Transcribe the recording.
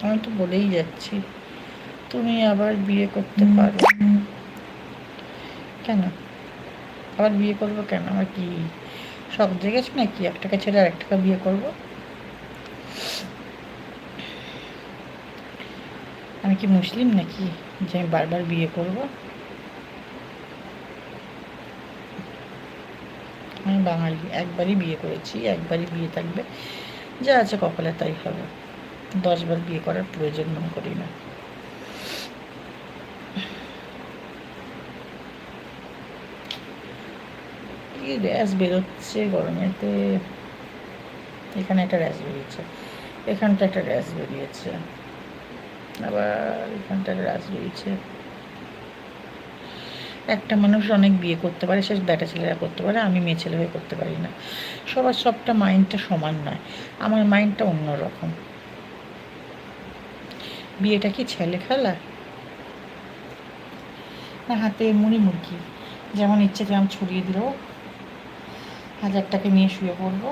আমি তো বলেই যাচ্ছি, তুমি আবার বিয়ে করতে পারো। কেন আবার বিয়ে করবো কেন? আমার কি শখ জেগেছে নাকি একটাকে ছেড়ে আর একটাকে বিয়ে করব? আমি কি মুসলিম নাকি যে আমি বারবার বিয়ে করব? আমি বাঙালি, একবারই বিয়ে করেছি, একবারই বিয়ে থাকবে, যা আছে কপালে তাই হবে। 10বার বিয়ে করার প্রয়োজন মনে করি না। কি র্যাশ বেরোচ্ছে গরমেতে! এখানে একটা র্যাশ বেরিয়েছে, এখানটা একটা র্যাশ বেরিয়েছে, আবার এখানটা র্যাশ বেরিয়েছে। একটা মানুষ অনেক বিয়ে করতে পারে, সে ব্যাটা ছেলেরা করতে পারে, আমি মেয়ে ছেলে হয়ে করতে পারি না। সবার সবটা মাইন্ডটা সমান নয়, আমার মাইন্ডটা অন্যরকম। বিয়েটা কি ছেলে খেলা না হাতে মুড়ি মুরগি? যেমন ইচ্ছে তেমন ছড়িয়ে দিল, 1000 টাকা নিয়ে শুয়ে পড়বো,